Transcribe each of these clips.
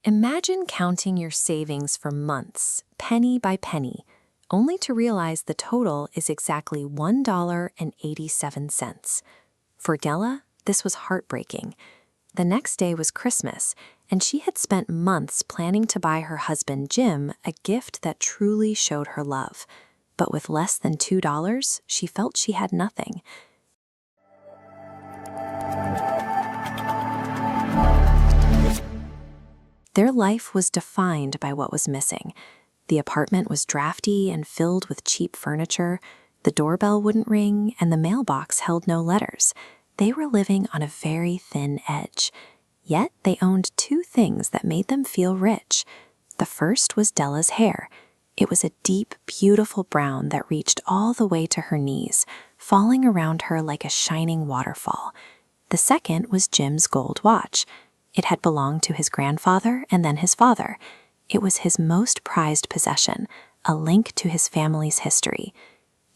Imagine counting your savings for months, penny by penny, only to realize the total is exactly $1.87. For Della, this was heartbreaking. The next day was Christmas, and she had spent months planning to buy her husband Jim a gift that truly showed her love. But with less than $2, she felt she had nothing. Their life was defined by what was missing. The apartment was drafty and filled with cheap furniture, the doorbell wouldn't ring, and the mailbox held no letters. They were living on a very thin edge. Yet they owned two things that made them feel rich. The first was Della's hair. It was a deep, beautiful brown that reached all the way to her knees, falling around her like a shining waterfall. The second was Jim's gold watch. It had belonged to his grandfather and then his father. It was his most prized possession, a link to his family's history.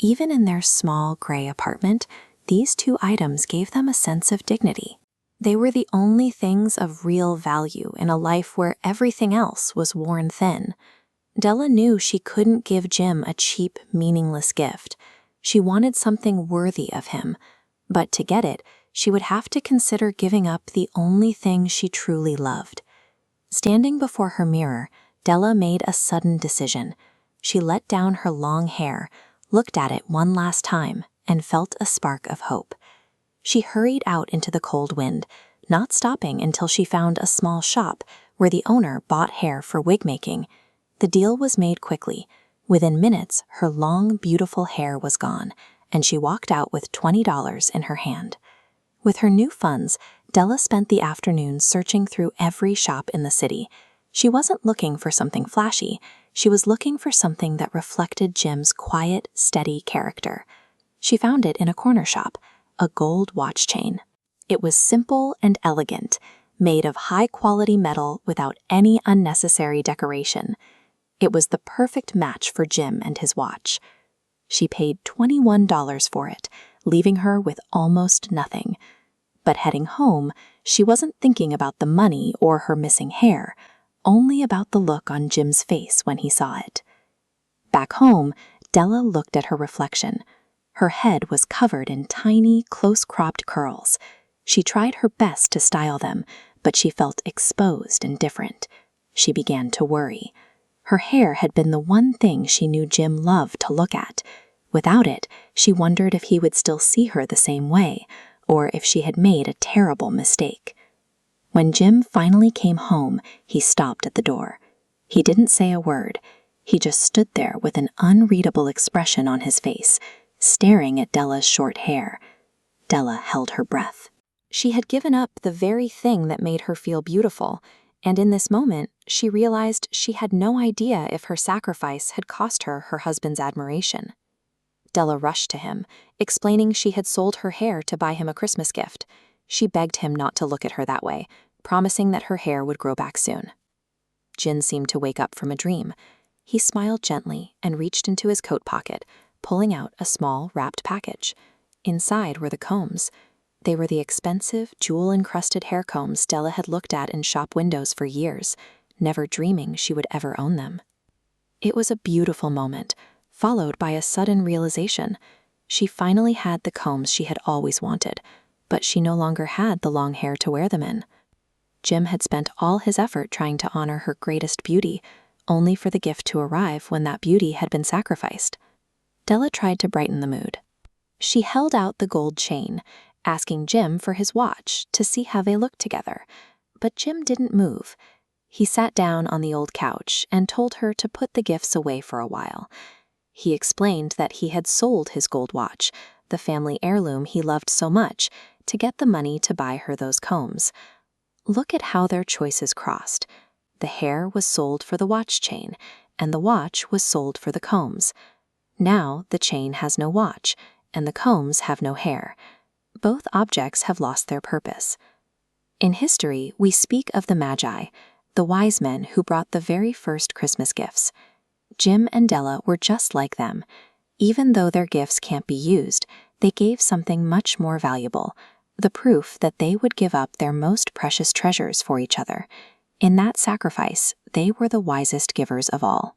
Even in their small gray apartment, these two items gave them a sense of dignity. They were the only things of real value in a life where everything else was worn thin. Della knew she couldn't give Jim a cheap, meaningless gift. She wanted something worthy of him. But to get it, she would have to consider giving up the only thing she truly loved. Standing before her mirror, Della made a sudden decision. She let down her long hair, looked at it one last time, and felt a spark of hope. She hurried out into the cold wind, not stopping until she found a small shop where the owner bought hair for wig making. The deal was made quickly. Within minutes, her long, beautiful hair was gone, and she walked out with $20 in her hand. With her new funds, Della spent the afternoon searching through every shop in the city. She wasn't looking for something flashy. She was looking for something that reflected Jim's quiet, steady character. She found it in a corner shop, a gold watch chain. It was simple and elegant, made of high-quality metal without any unnecessary decoration. It was the perfect match for Jim and his watch. She paid $21 for it, leaving her with almost nothing. But heading home, she wasn't thinking about the money or her missing hair, only about the look on Jim's face when he saw it. Back home, Della looked at her reflection. Her head was covered in tiny, close-cropped curls. She tried her best to style them, but she felt exposed and different. She began to worry. Her hair had been the one thing she knew Jim loved to look at. Without it, she wondered if he would still see her the same way, or if she had made a terrible mistake. When Jim finally came home, he stopped at the door. He didn't say a word. He just stood there with an unreadable expression on his face, staring at Della's short hair. Della held her breath. She had given up the very thing that made her feel beautiful, and in this moment, she realized she had no idea if her sacrifice had cost her her husband's admiration. Della rushed to him, explaining she had sold her hair to buy him a Christmas gift. She begged him not to look at her that way, promising that her hair would grow back soon. Jin seemed to wake up from a dream. He smiled gently and reached into his coat pocket, pulling out a small, wrapped package. Inside were the combs. They were the expensive, jewel-encrusted hair combs Della had looked at in shop windows for years, never dreaming she would ever own them. It was a beautiful moment, followed by a sudden realization. She finally had the combs she had always wanted, but she no longer had the long hair to wear them in. Jim had spent all his effort trying to honor her greatest beauty, only for the gift to arrive when that beauty had been sacrificed. Della tried to brighten the mood. She held out the gold chain, asking Jim for his watch to see how they looked together, but Jim didn't move. He sat down on the old couch and told her to put the gifts away for a while. He explained that he had sold his gold watch, the family heirloom he loved so much, to get the money to buy her those combs. Look at how their choices crossed. The hair was sold for the watch chain, and the watch was sold for the combs. Now the chain has no watch, and the combs have no hair. Both objects have lost their purpose. In history, we speak of the Magi, the wise men who brought the very first Christmas gifts. Jim and Della were just like them. Even though their gifts can't be used, they gave something much more valuable, the proof that they would give up their most precious treasures for each other. In that sacrifice, they were the wisest givers of all.